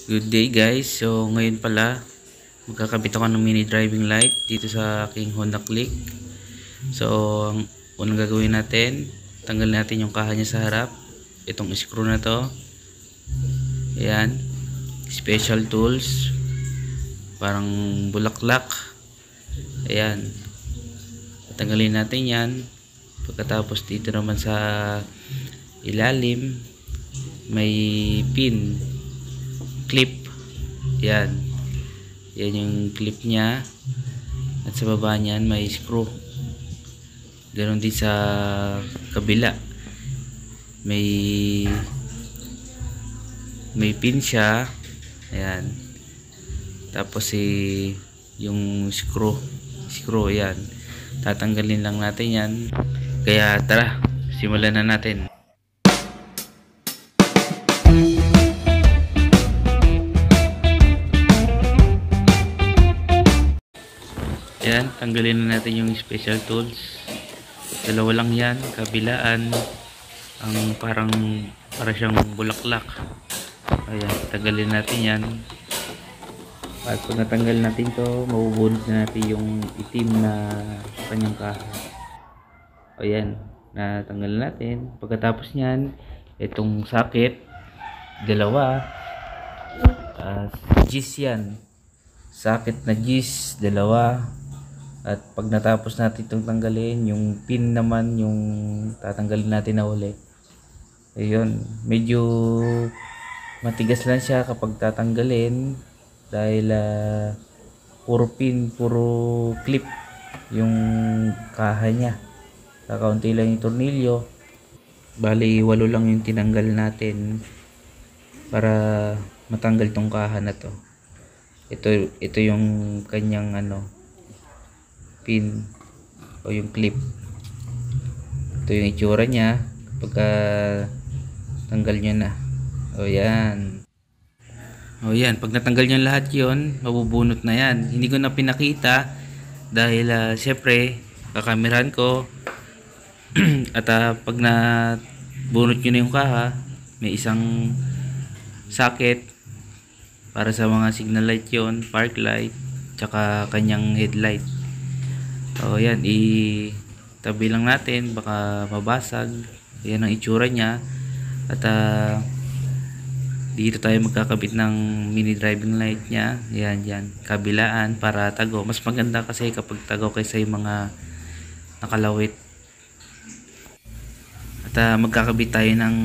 Good day guys. So ngayon pala magkakabit ako ng mini driving light dito sa aking Honda Click. So ang unang gagawin natin, tanggalin natin yung kaha niya sa harap. Itong screw na to. Ayan. Special tools. Parang bulaklak. Ayan. Tanggalin natin yan. Pagkatapos dito naman sa ilalim may pin clip. Yan yung clip nya, at sa baba niyan may screw. Ganon din sa kabila, may pin siya. Ayan. Tapos yung screw yan, tatanggalin lang natin yan. Kaya tara, simulan na natin. Yan, tanggalin na natin yung special tools. Dalawa lang yan, kabilaan, ang para siyang bulaklak. Ayan, tanggalin natin yan. At pag natanggal natin to, mabubunot na natin yung itim na kanyang kaha. Ayan, natanggal natin. Pagkatapos nyan, itong socket, dalawa, gis yan. Socket na gis, dalawa. At pag natapos natin itong tanggalin, yung pin naman yung tatanggalin natin na uli. Ayun, medyo matigas lang siya kapag tatanggalin dahil puro pin, puro clip yung kaha niya. Kakaunti lang yung tornilyo. Bali 8 lang yung tinanggal natin para matanggal tong kaha na to. Ito yung kanyang pin o yung clip. Ito yung itsura niya pagka tanggal nyo na. O yan, pag natanggal nyo lahat yon, mabubunot na yan. Hindi ko na pinakita dahil syempre kakamerahan ko. At pag nabunot nyo na yung kaha, may isang socket para sa mga signal light yon, park light, tsaka kanyang headlight. O yan, itabi lang natin, baka mabasag. Yan ang itsura niya. At dito tayo magkakabit ng mini driving light niya. Yan, kabilaan para tago. Mas maganda kasi kapag tago kaysa yung mga nakalawit. At magkakabit tayo ng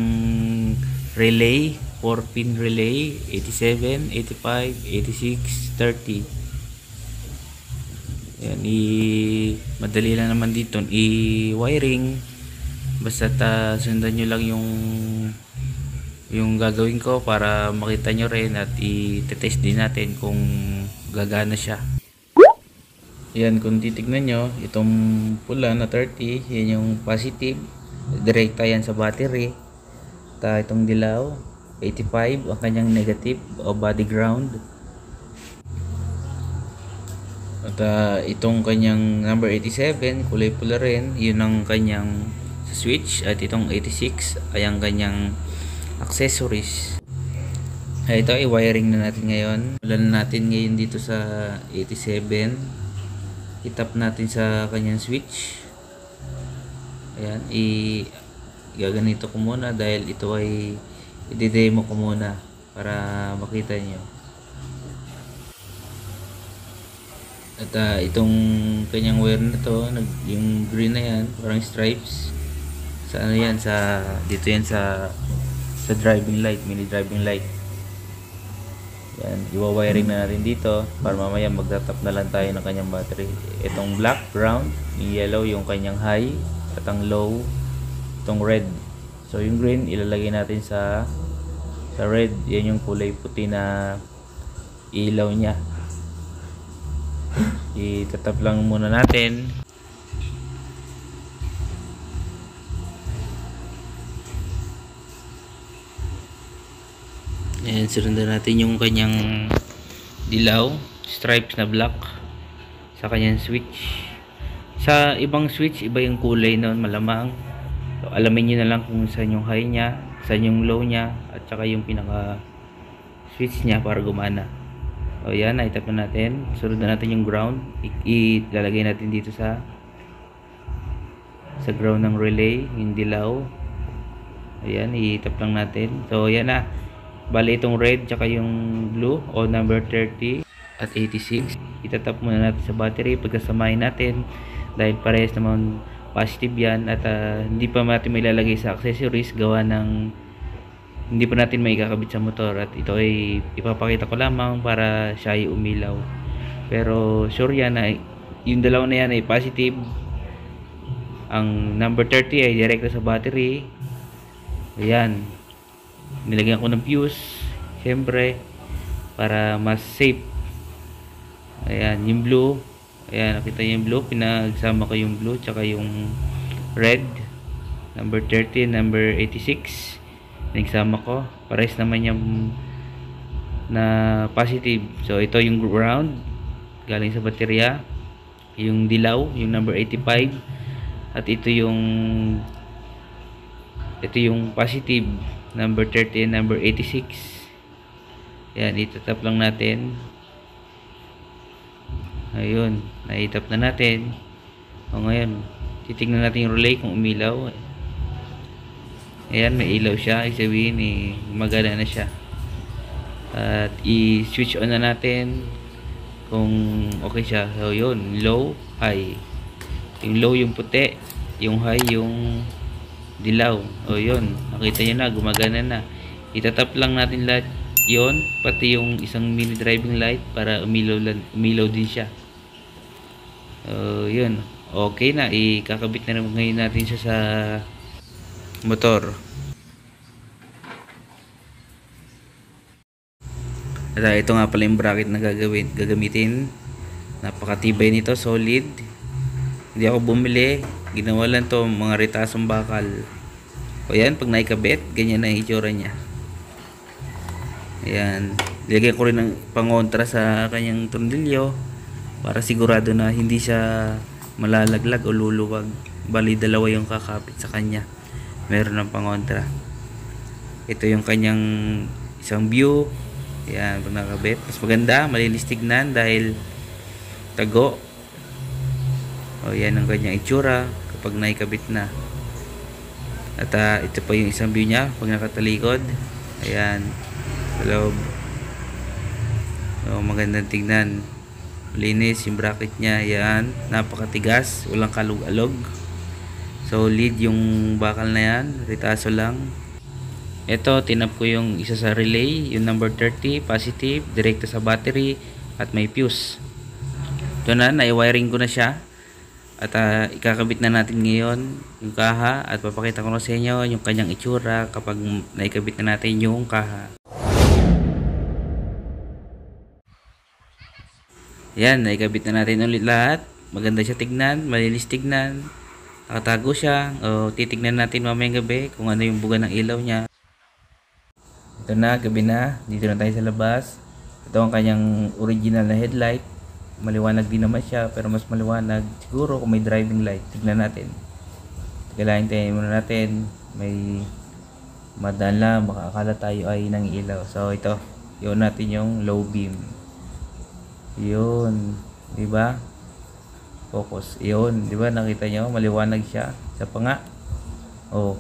relay, 4-pin relay, 87, 85, 86, 30. Yan, madali lang naman dito i-wiring. Basta sundan nyo lang yung gagawin ko para makita nyo rin, at i-test din natin kung gagana siya. Yan, kung titignan nyo, itong pula na 30, yan yung positive, direkta yan sa battery. Itong dilaw 85 ang kanyang negative o body ground. At itong kanyang number 87, kulay pula rin, yun ang kanyang switch. At itong 86 ay ang kanyang accessories. Ito ay wiring na natin ngayon. Wala na natin ngayon dito sa 87. I-tap natin sa kanyang switch. Ayan, gaganito ko muna dahil ito ay i-demo ko muna para makita nyo. At itong kanyang wire na to, yung green na yan, parang stripes. Sa yan, dito yan sa driving light, mini driving light. Yan, iwa-wiring na natin dito para mamaya magtatap na lang tayo ng kanyang battery. Itong black ground, yung yellow yung kanyang high, at ang low, itong red. So yung green ilalagay natin sa red, yan yung kulay puti na ilaw niya. Itatap lang muna natin. Ayan, sundan natin yung kanyang dilaw, stripes na black sa kanyang switch. Sa ibang switch, iba yung kulay noon, malamang. So, alamin nyo na lang kung saan yung high nya, saan yung low nya, at saka yung pinaka switch niya para gumana. O yan, na-tap na natin. Sunod na natin yung ground. Ilalagay natin dito sa ground ng relay, yung dilaw. Ayan, i-tap lang natin. So yan na. Bali itong red tsaka yung blue o number 30 at 86. Itatap muna natin sa battery pagkasamahin natin dahil parehas naman positive yan at hindi pa natin may lalagay sa accessories gawa ng hindi pa natin may kakabit sa motor at ito ay ipapakita ko lamang para siya ay umilaw. Pero sure yan na yung dalawa na yan ay positive. Ang number 30 ay direkta sa battery. Ayan, nilagyan ko ng fuse syempre para mas safe. Ayan, yung blue, ayan, nakita niyo yung blue, pinagsama ko yung blue tsaka yung red, number 30, number 86, pinagsama ko, pares naman yung na positive. So ito yung ground galing sa baterya, yung dilaw, yung number 85, at ito yung positive, number 30 and number 86. Ayan, itatap lang natin. Ayun, naitap na natin. O ngayon, titignan natin yung relay kung umilaw. Ayan, may ilaw siya. Ibig sabihin, magana na siya. At i-switch on na natin kung okay siya. So yun, low, high. Yung low yung puti, yung high yung dilaw. O yun, nakita nyo na, gumagana na. Itatap lang natin lahat yon, pati yung isang mini driving light para umilaw din siya. Yun, okay na. Ikakabit na ngayon natin siya sa motor. At ito nga pala yung bracket na gagamitin. Napakatibay nito, solid. Hindi ako bumili, ginawa lang to mga retasong bakal. O yan, pag naikabit, ganyan na yung itsura niya. Ayan, lagyan ko rin ng pangontra sa kanyang tornilyo para sigurado na hindi siya malalaglag o luluwag. Bali, dalawa yung kakapit sa kanya, meron ng pangontra. Ito yung kanyang isang view. Ayan, pag nakabit, mas maganda, malinis tignan dahil tago. O yan ang kanyang itsura kapag naikabit na. At ito pa yung isang view niya pag nakatalikod. Ayan, sa loob. So magandang tignan, linis yung bracket niya. Ayan, napakatigas, walang kalug-alog, solid yung bakal na yan, ritaso lang. Ito, tinap ko yung isa sa relay, yung number 30 positive, direkta sa battery at may fuse. Ito na, nai-wiring ko na siya. At ikakabit na natin ngayon yung kaha at papakita ko na sa inyo yung kanyang itsura kapag naikabit na natin yung kaha. Yan, naikabit na natin ulit lahat. Maganda siya tignan, malinis tignan. Nakatago siya. O, titignan natin mamayang gabi kung ano yung buga ng ilaw niya. Ito na, gabi na. Dito na tayo sa labas. Ito ang kanyang original na headlight. Maliwanag din naman siya, pero mas maliwanag siguro kung may driving light. Tignan natin. Kailangan tayo muna natin. May madaan lang, baka akala tayo ay nang ilaw. So ito, yun natin yung low beam. Yun, di ba? Focus. Yun, di ba? Nakita nyo, maliwanag siya sa panga. Oh,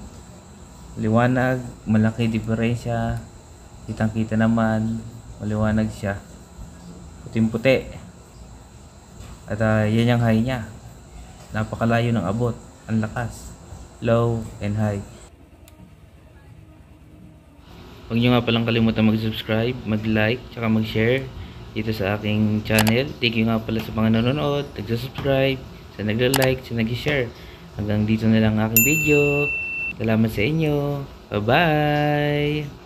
liwanag, malaki diferensya. Kitang-kita naman, maliwanag siya. Puting-puti. At yan yung high niya. Napakalayo ng abot. Ang lakas. Low and high. Huwag nyo nga palang kalimutan mag-subscribe, mag-like, tsaka mag-share dito sa aking channel. Thank you nga pala sa mga nanonood, nag-subscribe, sa nag-like, sa nag-share. Hanggang dito na lang aking video. Salamat sa inyo. Bye-bye!